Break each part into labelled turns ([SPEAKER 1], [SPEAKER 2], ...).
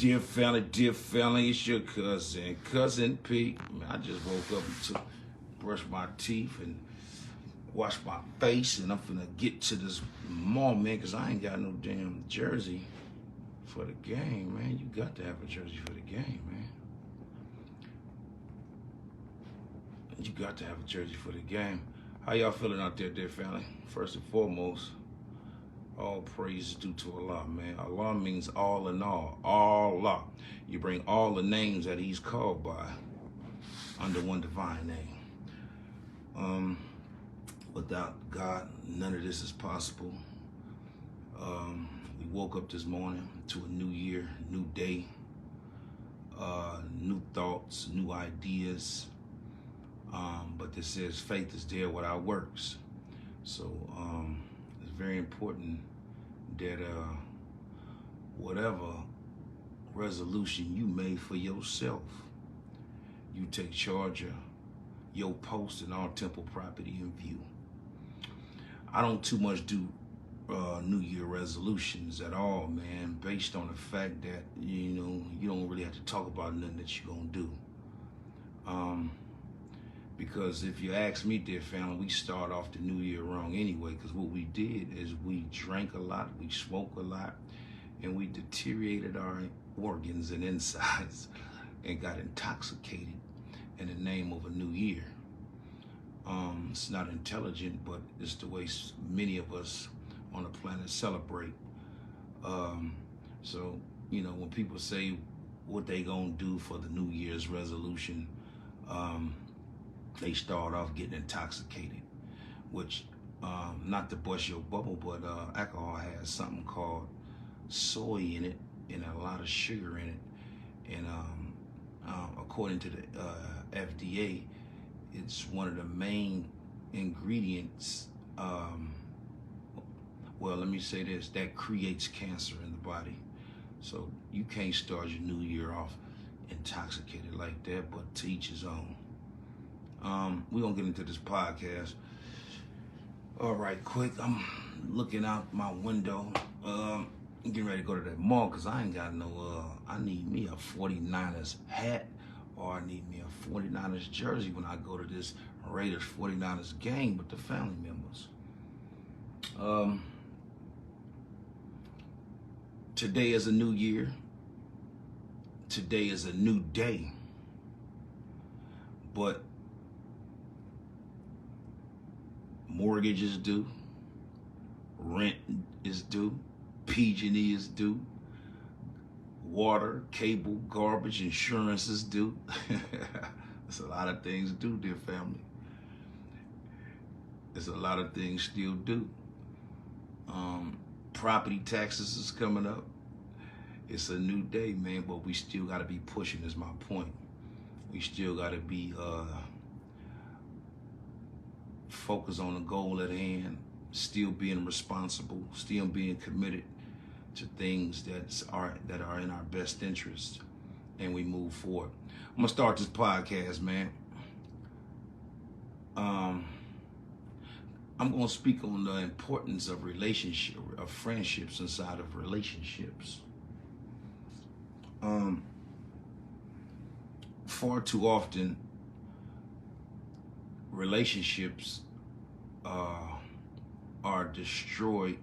[SPEAKER 1] Dear family, it's your cousin Pete. Man, I just woke up and brushed my teeth and washed my face, and I'm finna get to this mall, man, because I ain't got no damn jersey for the game, man. You got to have a jersey for the game, man. You got to have a jersey for the game. How y'all feeling out there, dear family? First and foremost, all praise is due to Allah, man. Allah means all in all. Allah. You bring all the names that he's called by under one divine name. Without God, none of this is possible. We woke up this morning to a new year, new day, new thoughts, new ideas. But this says faith is there without works. So it's very important that whatever resolution you made for yourself, you take charge of your post and all temple property in view. I don't too much do New Year resolutions at all, man, based on the fact that, you don't really have to talk about nothing that you're gonna do. Because if you ask me, dear family, we start off the new year wrong anyway, because what we did is we drank a lot, we smoked a lot, and we deteriorated our organs and insides and got intoxicated in the name of a new year. It's not intelligent, but it's the way many of us on the planet celebrate. So, when people say what they gonna do for the New Year's resolution, they start off getting intoxicated, which, not to bust your bubble, but alcohol has something called soy in it and a lot of sugar in it. And according to the FDA, it's one of the main ingredients, well, let me say this, that creates cancer in the body. So you can't start your new year off intoxicated like that, but to each his own. We're gonna get into this podcast. All right, quick, I'm looking out my window, getting ready to go to that mall, because I ain't got no, I need me a 49ers hat, or I need me a 49ers jersey when I go to this Raiders 49ers game with the family members. Today is a new year. Today is a new day. But mortgage is due, rent is due, PG&E is due, water, cable, garbage, insurance is due. There's a lot of things due, dear family. There's a lot of things still due. Property taxes is coming up. It's a new day, man, but we still got to be pushing, is my point. We still got to be focused on the goal at hand, still being responsible, still being committed to things that are in our best interest, and we move forward. I'm gonna start this podcast, man. I'm gonna speak on the importance of friendships inside of relationships. Far too often, relationships are destroyed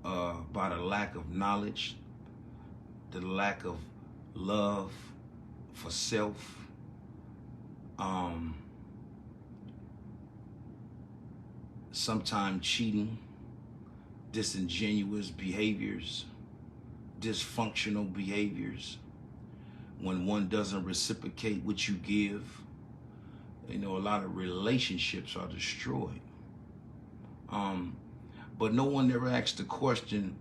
[SPEAKER 1] by the lack of knowledge, the lack of love for self, sometimes cheating, disingenuous behaviors, dysfunctional behaviors, when one doesn't reciprocate what you give. A lot of relationships are destroyed. But no one ever asks the question,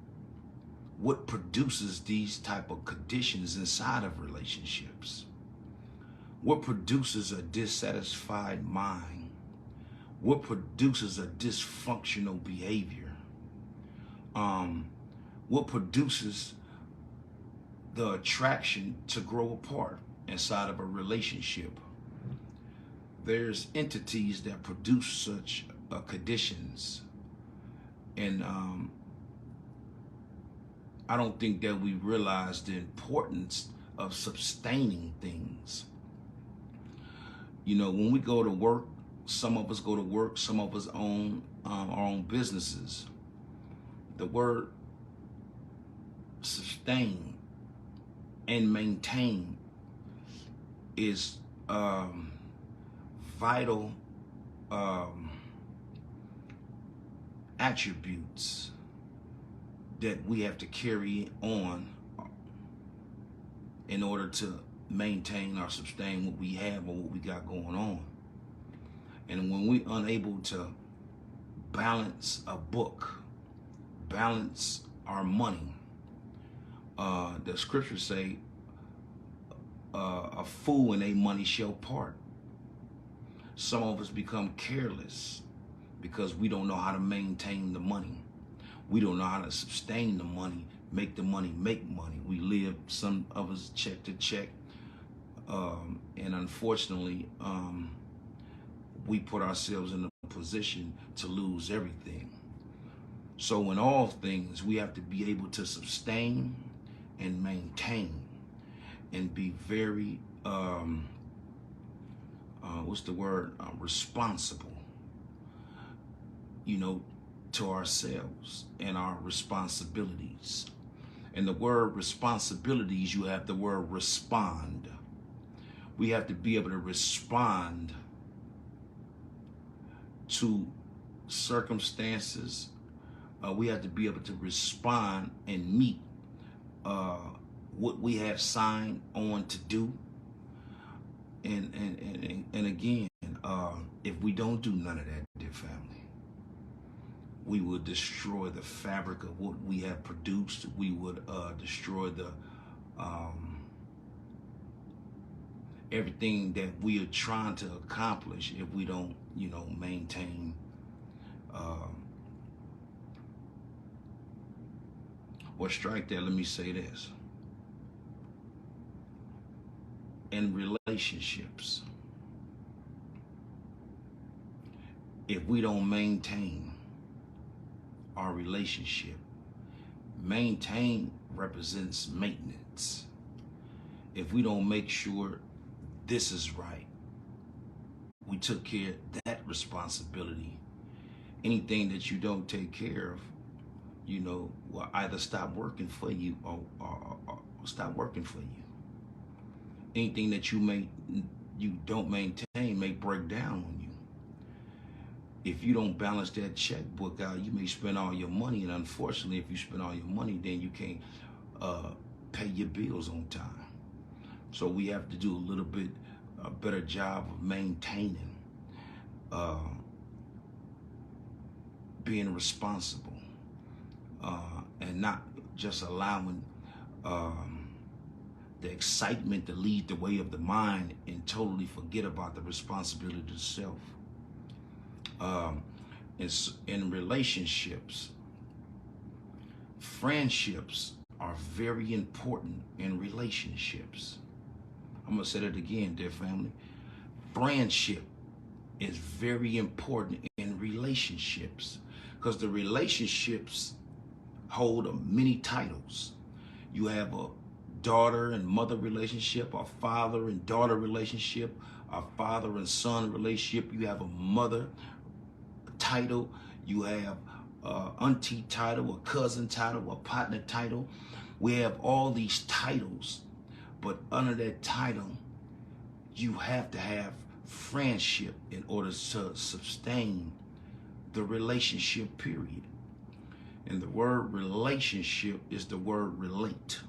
[SPEAKER 1] what produces these type of conditions inside of relationships? What produces a dissatisfied mind? What produces a dysfunctional behavior? What produces the attraction to grow apart inside of a relationship? There's entities that produce such conditions, and I don't think that we realize the importance of sustaining things. You know, when we go to work, some of us go to work, some of us own our own businesses. The word sustain and maintain is vital attributes that we have to carry on in order to maintain or sustain what we have or what we got going on. And when we're unable to balance a book, balance our money, the scriptures say a fool and their money shall part. Some of us become careless because we don't know how to maintain the money. We don't know how to sustain the money, make the money make money. We live, some of us, check to check. And unfortunately, we put ourselves in a position to lose everything. So in all things, we have to be able to sustain and maintain and be very, responsible, you know, to ourselves and our responsibilities. And the word responsibilities, you have the word respond. We have to be able to respond to circumstances. We have to be able to respond and meet what we have signed on to do. And again, if we don't do none of that, dear family, we would destroy the fabric of what we have produced. We would destroy the everything that we are trying to accomplish if we don't, you know, maintain strike that. Let me say this. In relationships, if we don't maintain our relationship, maintain represents maintenance. If we don't make sure this is right, we took care of that responsibility, anything that you don't take care of, you know, will either stop working for you or stop working for you. Anything that you don't maintain may break down on you. If you don't balance that checkbook out, you may spend all your money, and unfortunately, if you spend all your money, then you can't pay your bills on time. So we have to do a little bit better job of maintaining, being responsible, and not just allowing the excitement to lead the way of the mind and totally forget about the responsibility to self. In relationships, friendships are very important in relationships. I'm gonna say that again, dear family. Friendship is very important in relationships because the relationships hold many titles. You have a daughter and mother relationship, a father and daughter relationship, a father and son relationship. You have a mother title, you have auntie title, a cousin title, a partner title. We have all these titles, but under that title, you have to have friendship in order to sustain the relationship, period. And the word relationship is the word relate.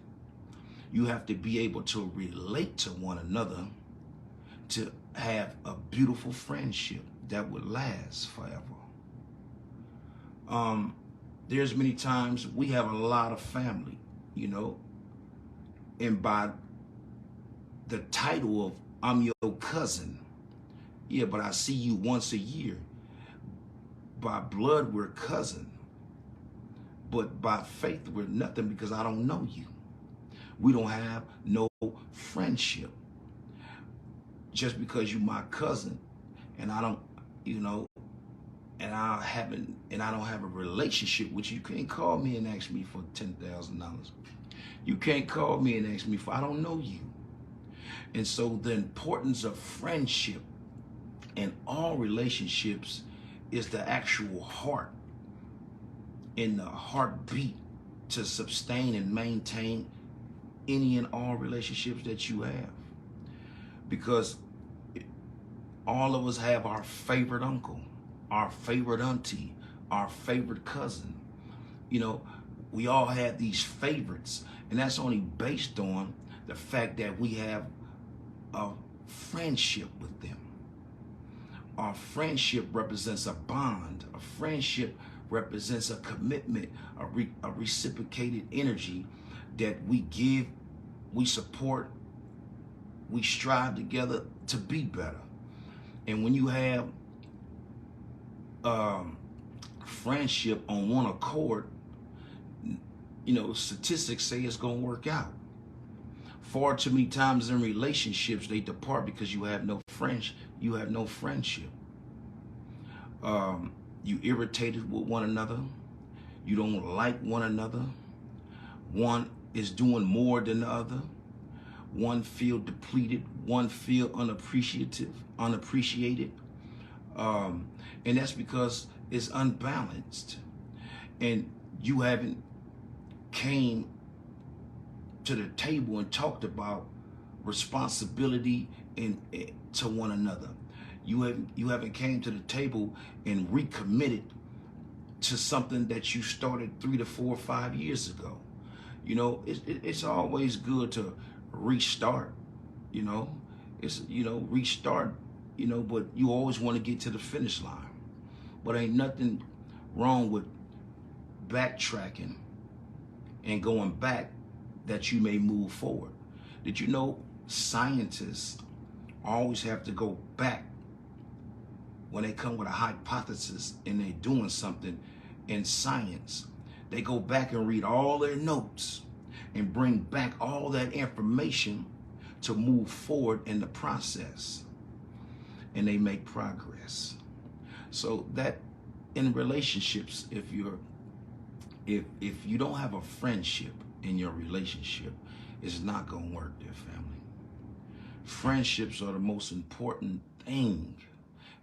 [SPEAKER 1] You have to be able to relate to one another to have a beautiful friendship that would last forever. There's many times we have a lot of family, you know, and by the title of I'm your cousin, yeah, but I see you once a year. By blood, we're cousin, but by faith, we're nothing because I don't know you. We don't have no friendship. Just because you're my cousin and I don't, you know, and I don't have a relationship with you, you can't call me and ask me for $10,000. You can't call me and ask me for, I don't know you. And so the importance of friendship in all relationships is the actual heart and the heartbeat to sustain and maintain any and all relationships that you have. Because all of us have our favorite uncle, our favorite auntie, our favorite cousin. You know, we all have these favorites, and that's only based on the fact that we have a friendship with them. Our friendship represents a bond. A friendship represents a commitment, a reciprocated energy that we give, we support, we strive together to be better. And when you have friendship on one accord, you know, statistics say it's going to work out. Far too many times in relationships, they depart because you have no friendship. You have no friendship. You irritated with one another. You don't like one another. One is doing more than the other. One feel depleted. One feel unappreciated. And that's because it's unbalanced. And you haven't came to the table and talked about responsibility to one another. You haven't came to the table and recommitted to something that you started 3 to 4 or 5 years ago. You know, it's always good to restart. You know, restart. You know, but you always want to get to the finish line. But ain't nothing wrong with backtracking and going back that you may move forward. Did you know scientists always have to go back when they come with a hypothesis and they're doing something in science? They go back and read all their notes and bring back all that information to move forward in the process. And they make progress. So that in relationships, if you don't have a friendship in your relationship, it's not going to work, dear family. Friendships are the most important thing.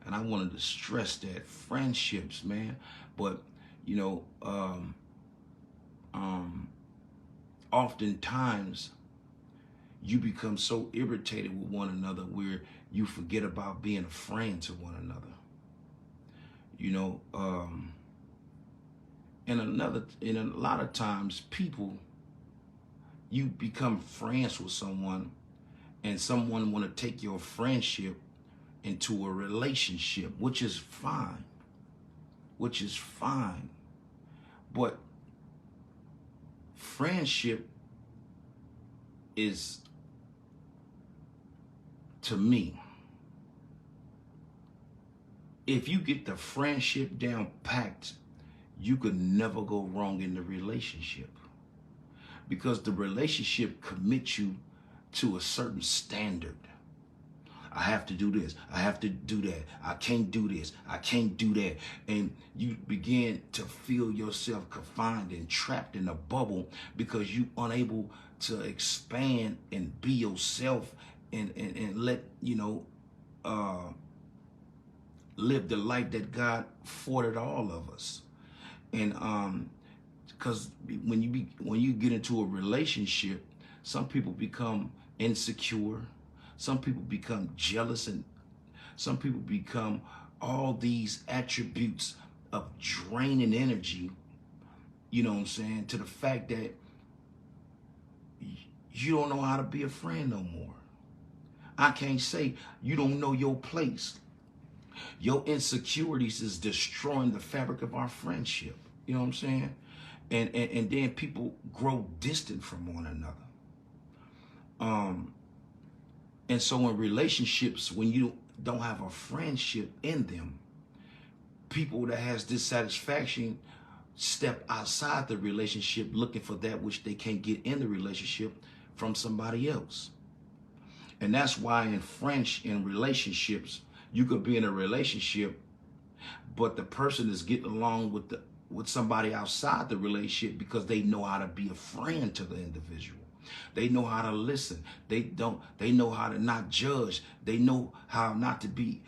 [SPEAKER 1] And I wanted to stress that. Friendships, man. But, you know, oftentimes you become so irritated with one another where you forget about being a friend to one another. You know, and a lot of times people, you become friends with someone and someone want to take your friendship into a relationship, which is fine. But friendship is, to me, if you get the friendship down packed, you could never go wrong in the relationship. Because the relationship commits you to a certain standard. I have to do this. I have to do that. I can't do this. I can't do that. And you begin to feel yourself confined and trapped in a bubble because you're unable to expand and be yourself and let, you know, live the life that God afforded all of us. And because when you get into a relationship, some people become insecure, some people become jealous, and some people become all these attributes of draining energy, you know what I'm saying, to the fact that you don't know how to be a friend no more. I can't say you don't know your place. Your insecurities is destroying the fabric of our friendship. You know what I'm saying? And then people grow distant from one another. And so in relationships, when you don't have a friendship in them, people that has dissatisfaction step outside the relationship looking for that which they can't get in the relationship from somebody else. And that's why in relationships, you could be in a relationship, but the person is getting along with somebody outside the relationship because they know how to be a friend to the individual. They know how to listen. They know how to not judge. They know how not to be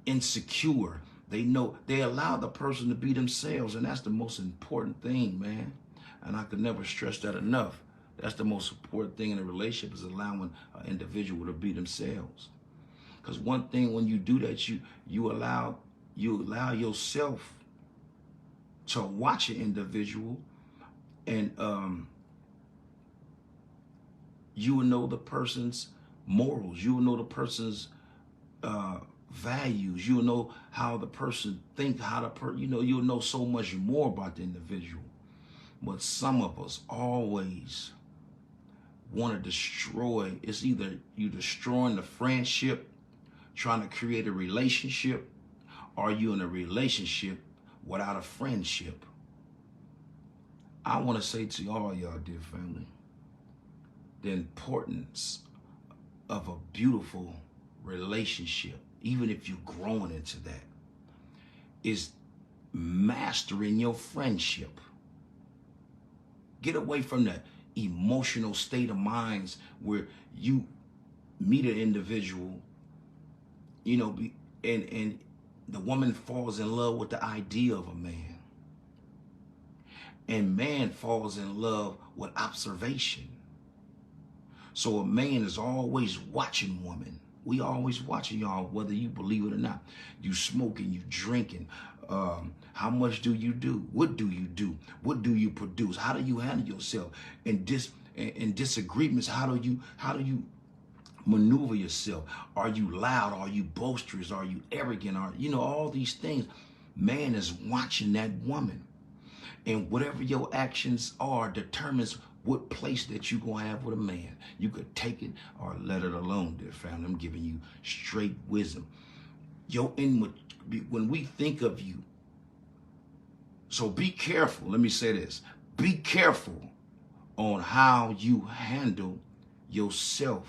[SPEAKER 1] insecure. They allow the person to be themselves, and that's the most important thing, man. And I could never stress that enough. That's the most important thing in a relationship, is allowing an individual to be themselves. Because one thing, when you do that, you allow yourself to watch an individual, and you will know the person's morals. You will know the person's values. You will know how the person thinks. You'll know so much more about the individual. But some of us always want to destroy. It's either you destroying the friendship, trying to create a relationship, or you in a relationship without a friendship. I want to say to all y'all, dear family, the importance of a beautiful relationship, even if you're growing into that, is mastering your friendship. Get away from that emotional state of minds where you meet an individual, and the woman falls in love with the idea of a man, and man falls in love with observation. So a man is always watching woman. We always watching y'all, whether you believe it or not. You smoking, you drinking. How much do you do? What do you do? What do you produce? How do you handle yourself? In disagreements, how do you maneuver yourself? Are you loud? Are you boisterous? Are you arrogant? All these things. Man is watching that woman. And whatever your actions are determines what place that you're going to have with a man. You could take it or let it alone, dear family. I'm giving you straight wisdom. When we think of you, so be careful. Let me say this. Be careful on how you handle yourself.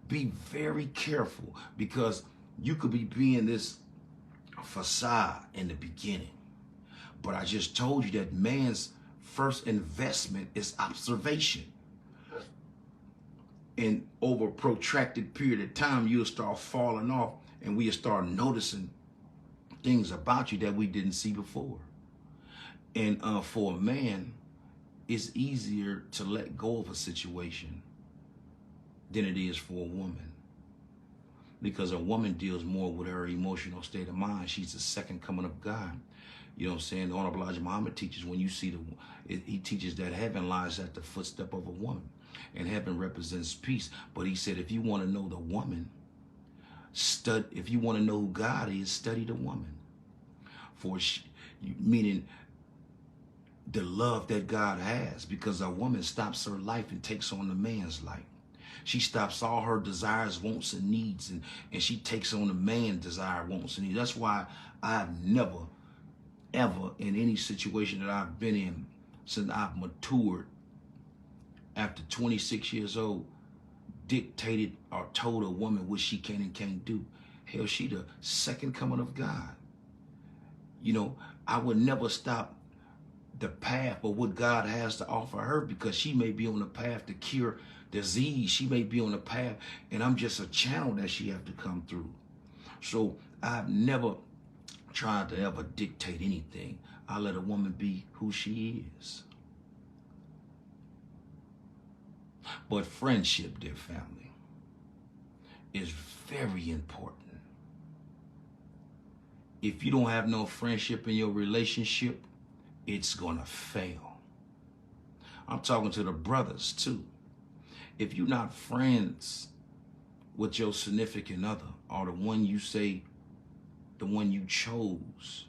[SPEAKER 1] Be very careful, because you could be being this facade in the beginning. But I just told you that man's first investment is observation. And over a protracted period of time, you'll start falling off, and we'll start noticing things about you that we didn't see before. And for a man, it's easier to let go of a situation than it is for a woman. Because a woman deals more with her emotional state of mind. She's the second coming of God. You know what I'm saying? The Honorable Elijah Muhammad teaches, when you see he teaches that heaven lies at the footstep of a woman. And heaven represents peace. But he said, if you want to know the woman, if you want to know who God is, study the woman. Meaning the love that God has, because a woman stops her life and takes on the man's life. She stops all her desires, wants, and needs, and she takes on the man's desire, wants, and needs. That's why I've never, ever, in any situation that I've been in since I've matured, after 26 years old, dictated or told a woman what she can and can't do. Hell, she the second coming of God. I would never stop the path of what God has to offer her, because she may be on the path to cure disease. She may be on the path, and I'm just a channel that she have to come through. So I've never tried to ever dictate anything. I let a woman be who she is. But friendship, dear family, is very important. If you don't have no friendship in your relationship, it's gonna fail. I'm talking to the brothers too. If you're not friends with your significant other, or the one you say, the one you chose,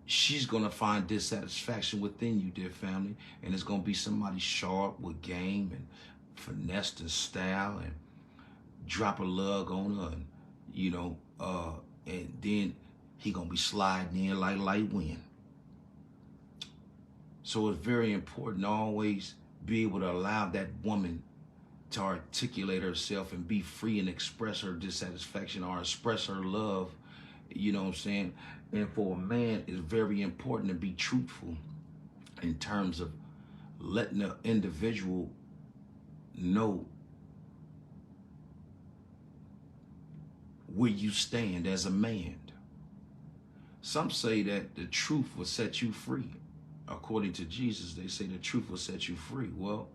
[SPEAKER 1] she's gonna find dissatisfaction within you, dear family, and it's gonna be somebody sharp with game and finesse and style, and drop a lug on her, and and then he gonna be sliding in like light wind. So it's very important to always be able to allow that woman to articulate herself and be free and express her dissatisfaction or express her love. You know what I'm saying? And for a man, it's very important to be truthful in terms of letting the individual know where you stand as a man. Some say that the truth will set you free. According to Jesus, they say the truth will set you free. Well,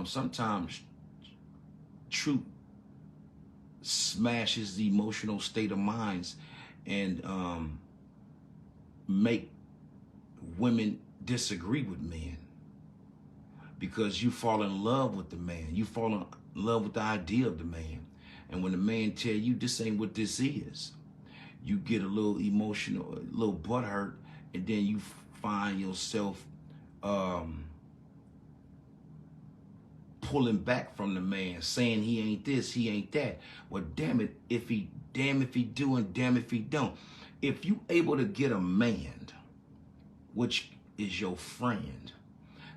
[SPEAKER 1] sometimes truth smashes the emotional state of minds and make women disagree with men, because you fall in love with the man. You fall in love with the idea of the man. And when the man tell you this ain't what this is, you get a little emotional, a little butthurt, and then you find yourself pulling back from the man, saying he ain't this, he ain't that. Well, damn if he do and damn if he don't. If you able to get a man, which is your friend,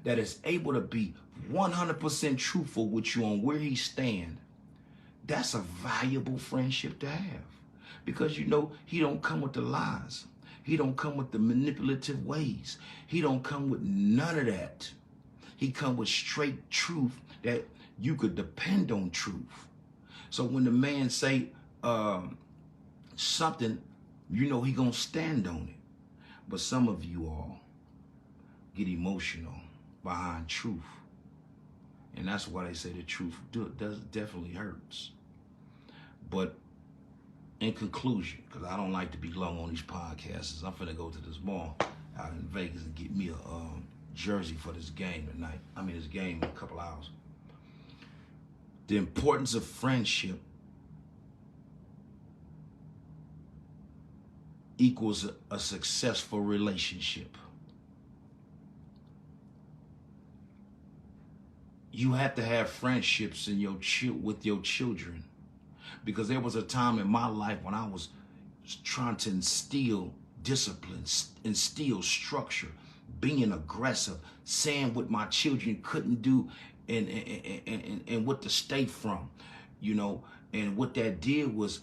[SPEAKER 1] that is able to be 100% truthful with you on where he stand, that's a valuable friendship to have. Because you know he don't come with the lies. He don't come with the manipulative ways. He don't come with none of that. He come with straight truth that you could depend on truth. So when the man say something, you know he gonna stand on it. But some of you all get emotional behind truth. And that's why they say the truth definitely hurts. But in conclusion, because I don't like to be long on these podcasts, I'm finna go to this mall out in Vegas and get me a jersey for this game tonight. This game in a couple hours. The importance of friendship equals a successful relationship. You have to have friendships with your children. Because there was a time in my life when I was trying to instill discipline, instill structure, being aggressive, saying what my children couldn't do and what to stay from, you know. And what that did was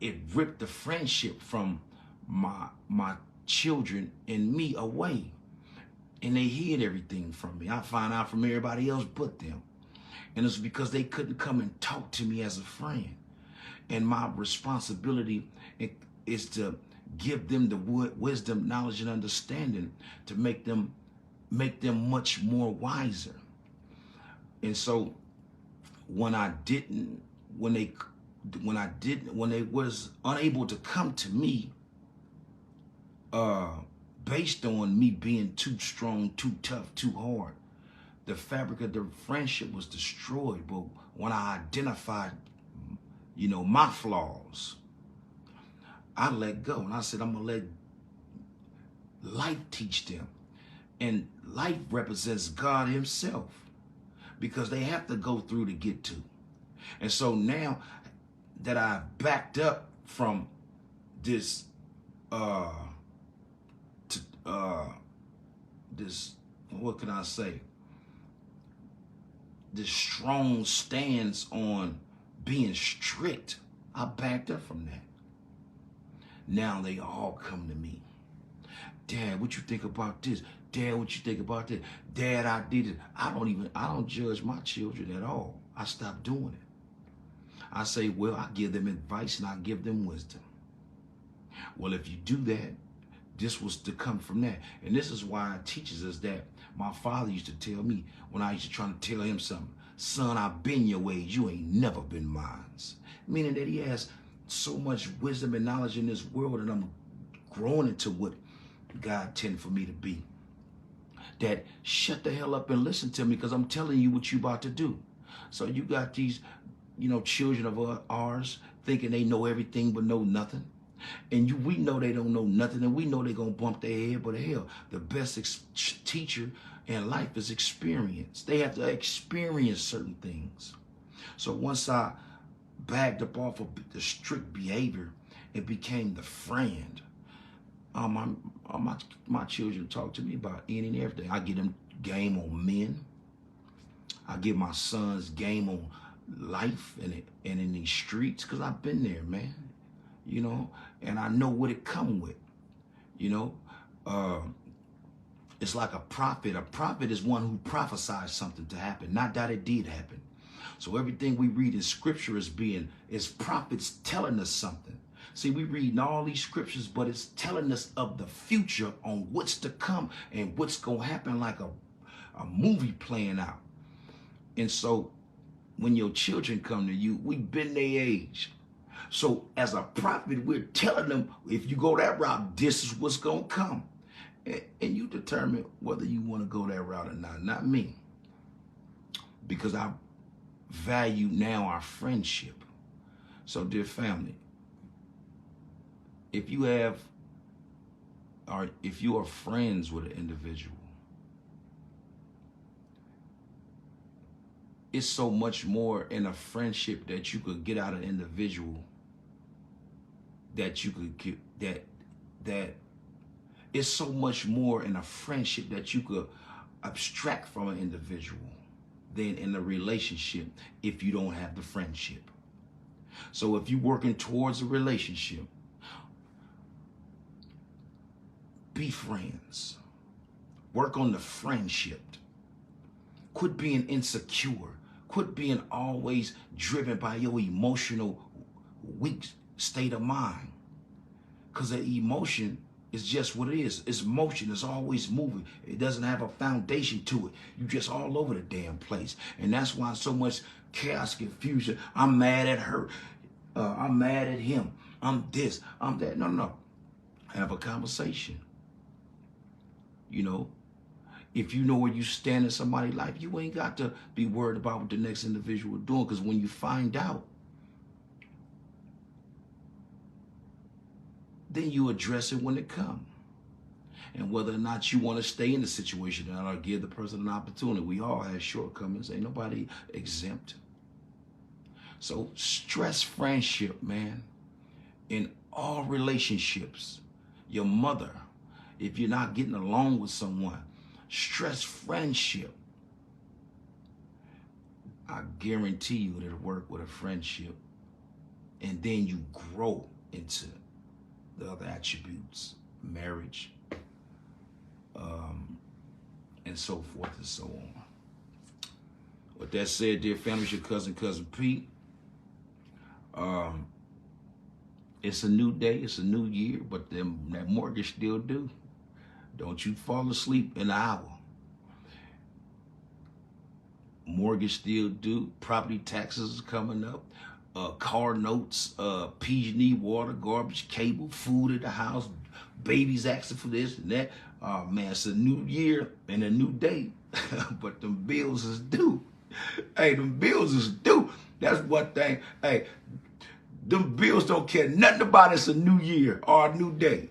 [SPEAKER 1] it ripped the friendship from my children and me away. And they hid everything from me. I find out from everybody else but them. And it's because they couldn't come and talk to me as a friend. And my responsibility is to give them the wisdom, knowledge, and understanding to make them much more wiser. And so when they was unable to come to me, based on me being too strong, too tough, too hard, the fabric of the friendship was destroyed. But when I identified, you know, my flaws, I let go. And I said, I'm going to let life teach them. And life represents God himself, because they have to go through to get to. And so now that I've backed up from this, what can I say? This strong stance on being strict, I backed up from that. Now they all come to me. Dad, what you think about this? Dad, what you think about this? Dad, I did it. I don't judge my children at all. I stopped doing it. I say, well, I give them advice and I give them wisdom. Well, if you do that, this was to come from that. And this is why it teaches us that my father used to tell me when I used to try to tell him something, son, I've been your ways, you ain't never been mine. Meaning that he has so much wisdom and knowledge in this world, and I'm growing into what God intended for me to be. That shut the hell up and listen to me, because I'm telling you what you about to do. So you got these, you know, children of ours thinking they know everything but know nothing. And we know they don't know nothing, and we know they're going to bump their head, but hell, the best teacher in life is experience. They have to experience certain things. So once I backed up off of the strict behavior, it became the friend. My children talk to me about any and everything. I get them game on men. I give my sons game on life and in these streets, because I've been there, man. You know, and I know what it come with. You know, it's like a prophet. A prophet is one who prophesies something to happen, not that it did happen. So everything we read in scripture is prophets telling us something. See, we read all these scriptures, but it's telling us of the future on what's to come and what's going to happen, like a movie playing out. And so when your children come to you, we've been their age. So as a prophet, we're telling them, if you go that route, this is what's going to come. And you determine whether you want to go that route or not me. Because I value now our friendship. So dear family, if you are friends with an individual, it's so much more in a friendship that you could get out of an individual that you could get, that it's so much more in a friendship that you could abstract from an individual than in a relationship if you don't have the friendship. So if you're working towards a relationship, be friends. Work on the friendship. Quit being insecure. Quit being always driven by your emotional weak state of mind. Because the emotion is just what it is. It's motion. It's always moving. It doesn't have a foundation to it. You're just all over the damn place. And that's why so much chaos, confusion. I'm mad at her. I'm mad at him. I'm this. I'm that. No. Have a conversation. You know, if you know where you stand in somebody's life, you ain't got to be worried about what the next individual is doing. Because when you find out, then you address it when it comes. And whether or not you want to stay in the situation or give the person an opportunity. We all have shortcomings. Ain't nobody exempt. So stress friendship, man. In all relationships. Your mother, if you're not getting along with someone, stress friendship. I guarantee you it'll work with a friendship. And then you grow into the other attributes, marriage, and so forth and so on. With that said, dear family, it's your cousin Pete. It's a new day, it's a new year, but that mortgage still due. Don't you fall asleep in an hour. Mortgage still due, property taxes is coming up. Car notes, PG&E, water, garbage, cable, food at the house, babies asking for this and that. Oh man, it's a new year and a new day, but them bills is due. Hey, them bills is due. That's one thing. Hey, them bills don't care nothing about it's a new year or a new day.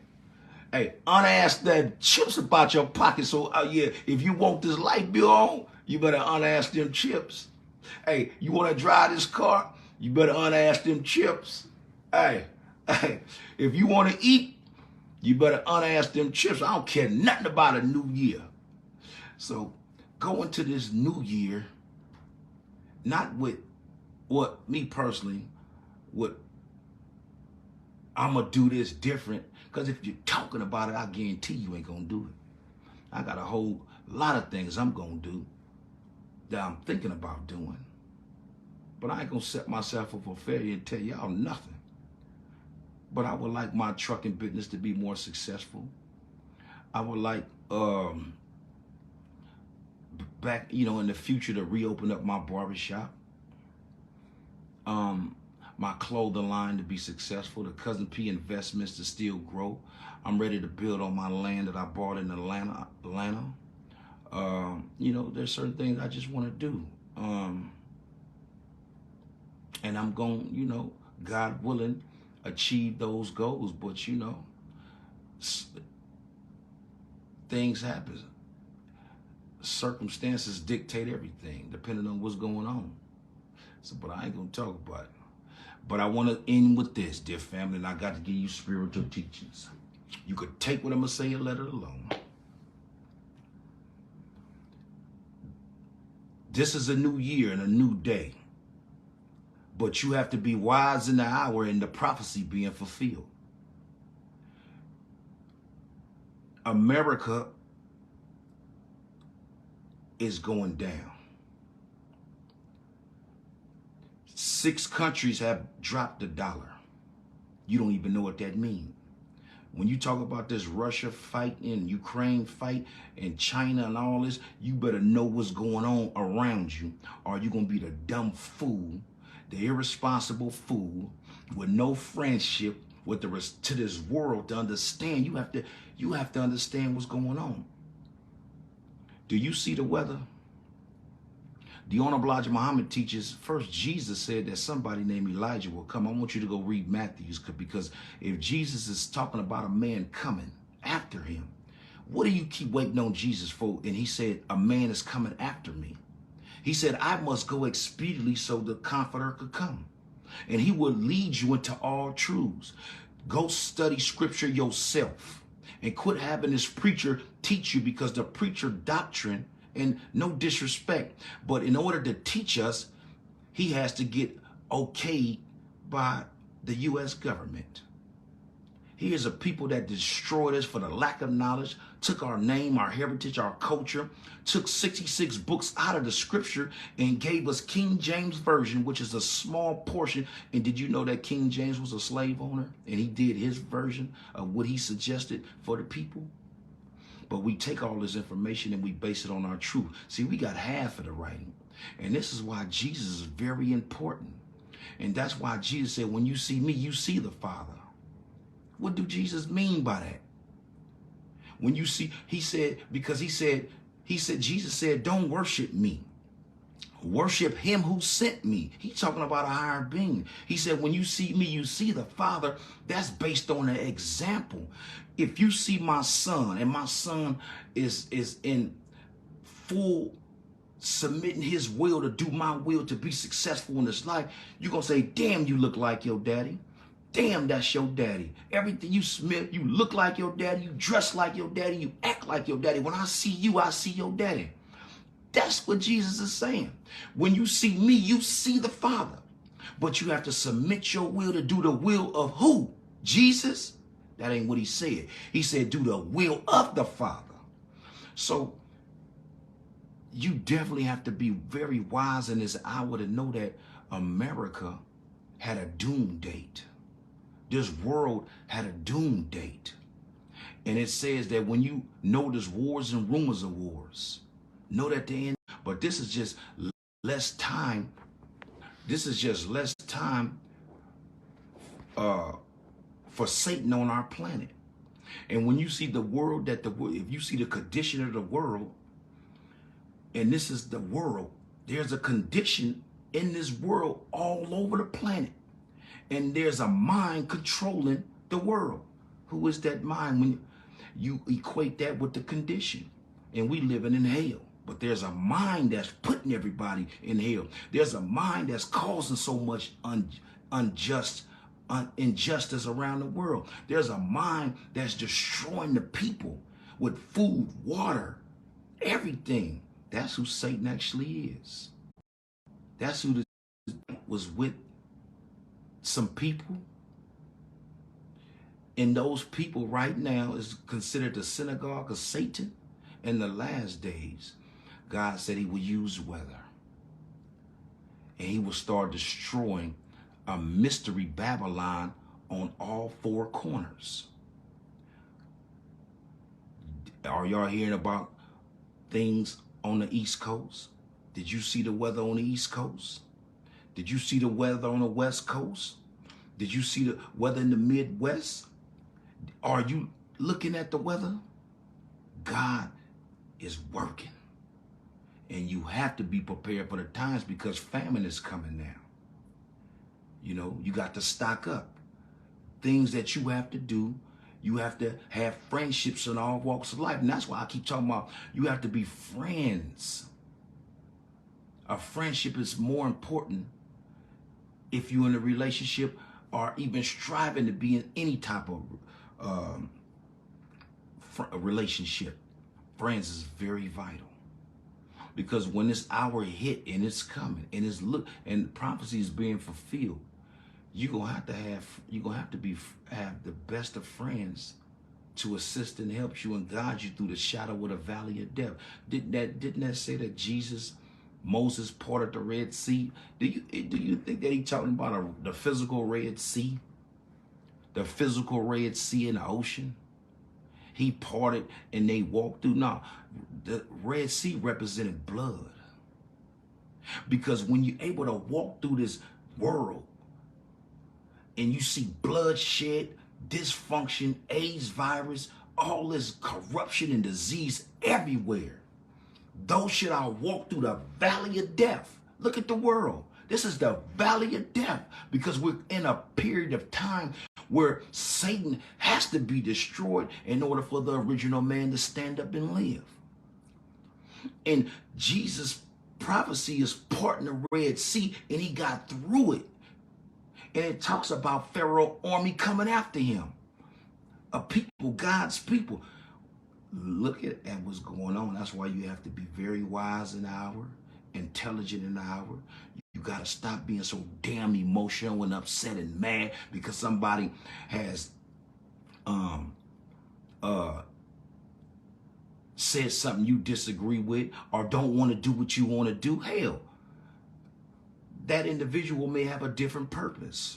[SPEAKER 1] Hey, unask that chips about your pocket. So yeah, if you want this light bill on, you better unask them chips. Hey, you want to drive this car? You better unask them chips. Hey, if you want to eat, you better unask them chips. I don't care nothing about a new year. So go into this new year, not with what me personally, what I'm going to do this different. Because if you're talking about it, I guarantee you ain't going to do it. I got a whole lot of things I'm going to do that I'm thinking about doing. But I ain't going to set myself up for failure and tell y'all nothing. But I would like my trucking business to be more successful. I would like, back, in the future to reopen up my barbershop. My clothing line to be successful. The Cousin P investments to still grow. I'm ready to build on my land that I bought in Atlanta. There's certain things I just want to do. And I'm going, God willing, achieve those goals. But, things happen. Circumstances dictate everything, depending on what's going on. So, but I ain't going to talk about it. But I want to end with this, dear family, and I got to give you spiritual teachings. You could take what I'm going to say and let it alone. This is a new year and a new day. But you have to be wise in the hour and the prophecy being fulfilled. America is going down. 6 countries have dropped the dollar. You don't even know what that means. When you talk about this Russia fight and Ukraine fight and China and all this, you better know what's going on around you, or you're going to be the dumb fool, the irresponsible fool with no friendship with the rest to this world to understand. You have to understand what's going on. Do you see the weather? The Honorable Elijah Muhammad teaches, first Jesus said that somebody named Elijah will come. I want you to go read Matthews, because if Jesus is talking about a man coming after him, what do you keep waiting on Jesus for? And he said, a man is coming after me. He said, I must go expediently so the Comforter could come. And he will lead you into all truths. Go study scripture yourself and quit having this preacher teach you, because the preacher doctrine, and no disrespect, but in order to teach us, he has to get okayed by the U.S. government. Here's a people that destroyed us for the lack of knowledge, took our name, our heritage, our culture, took 66 books out of the scripture and gave us King James Version, which is a small portion. And did you know that King James was a slave owner and he did his version of what he suggested for the people? But we take all this information and we base it on our truth. See, we got half of the writing. And this is why Jesus is very important. And that's why Jesus said, when you see me, you see the Father. What do Jesus mean by that? When you see, he said, Jesus said, don't worship me. Worship him who sent me. He's talking about a higher being. He said, when you see me, you see the Father. That's based on an example. If you see my son, and my son is in full submitting his will to do my will to be successful in this life, you're going to say, damn, you look like your daddy. Damn, that's your daddy. Everything you smell, you look like your daddy. You dress like your daddy. You act like your daddy. When I see you, I see your daddy. That's what Jesus is saying. When you see me, you see the Father. But you have to submit your will to do the will of who? Jesus? That ain't what he said. He said, do the will of the Father. So you definitely have to be very wise in this hour to know that America had a doom date. This world had a doom date. And it says that when you know there's wars and rumors of wars, know that they end. But this is just less time. This is just less time for Satan on our planet. And when you see the world, if you see the condition of the world, and this is the world, there's a condition in this world all over the planet. And there's a mind controlling the world. Who is that mind? When you equate that with the condition, and we living in hell. But there's a mind that's putting everybody in hell. There's a mind that's causing so much injustice around the world. There's a mind that's destroying the people with food, water, everything. That's who Satan actually is. That's who was with some people. And those people right now is considered the synagogue of Satan. In the last days, God said he will use weather. And he will start destroying a mystery Babylon on all 4 corners. Are y'all hearing about things on the East Coast? Did you see the weather on the East Coast? Did you see the weather on the West Coast? Did you see the weather in the Midwest? Are you looking at the weather? God is working. And you have to be prepared for the times, because famine is coming now. You know, you got to stock up. Things that you have to do. You have to have friendships in all walks of life. And that's why I keep talking about you have to be friends. A friendship is more important if you're in a relationship or even striving to be in any type of relationship. Friends is very vital. Because when this hour hit and it's coming and it's and prophecy is being fulfilled, you're gonna have to have the best of friends to assist and help you and guide you through the shadow of the valley of death. Didn't that say that Moses parted the Red Sea? Do you think that he's talking about the physical Red Sea? The physical Red Sea in the ocean? He parted and they walked through. No, the Red Sea represented blood. Because when you're able to walk through this world and you see bloodshed, dysfunction, AIDS virus, all this corruption and disease everywhere, though should I walk through the valley of death. Look at the world. This is the valley of death because we're in a period of time where Satan has to be destroyed in order for the original man to stand up and live. And Jesus' prophecy is parting the Red Sea, and he got through it. And it talks about Pharaoh's army coming after him. A people, God's people. Look at what's going on. That's why you have to be very wise in the hour, intelligent in the hour. You got to stop being so damn emotional and upset and mad because somebody has said something you disagree with or don't want to do what you want to do. Hell, that individual may have a different purpose.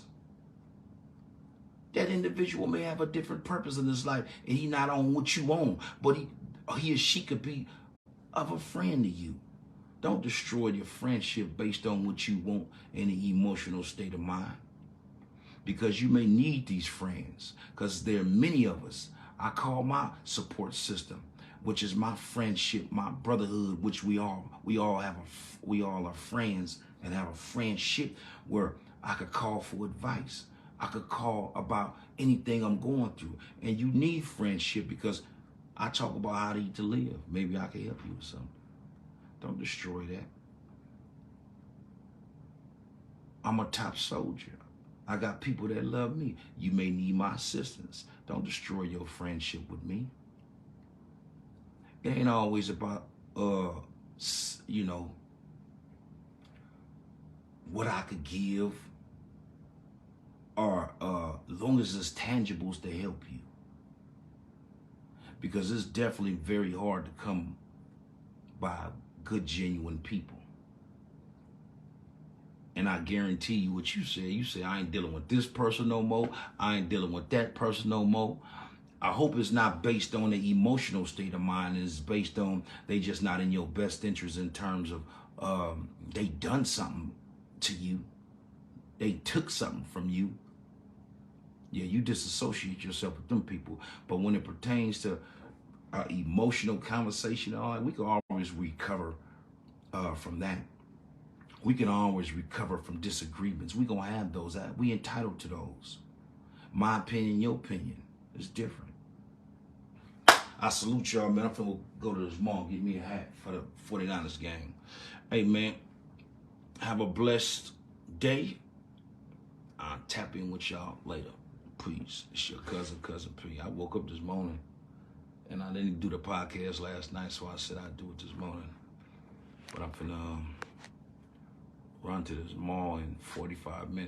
[SPEAKER 1] That individual may have a different purpose in his life, and he not on what you on, but he or she could be of a friend to you. Don't destroy your friendship based on what you want in an emotional state of mind. Because you may need these friends, because there are many of us. I call my support system, which is my friendship, my brotherhood, which we all are friends and have a friendship where I could call for advice. I could call about anything I'm going through. And you need friendship because I talk about how to eat to live. Maybe I can help you with something. Don't destroy that. I'm a top soldier. I got people that love me. You may need my assistance. Don't destroy your friendship with me. It ain't always about, what I could give, or as long as it's tangibles to help you. Because it's definitely very hard to come by good, genuine people. And I guarantee you what you say, I ain't dealing with this person no more. I ain't dealing with that person no more. I hope it's not based on the emotional state of mind. It's based on they just not in your best interest in terms of they done something to you. They took something from you. Yeah, you disassociate yourself with them people. But when it pertains to emotional conversation, we can always recover from that. We can always recover from disagreements. We're going to have those. We entitled to those. My opinion, your opinion is different. I salute y'all, man. I'm finna go to this mall and get me a hat for the 49ers game. Hey, man, have a blessed day. I'll tap in with y'all later. Peace. It's your cousin P. I woke up this morning and I didn't do the podcast last night, so I said I'd do it this morning. But I'm finna run to this mall in 45 minutes.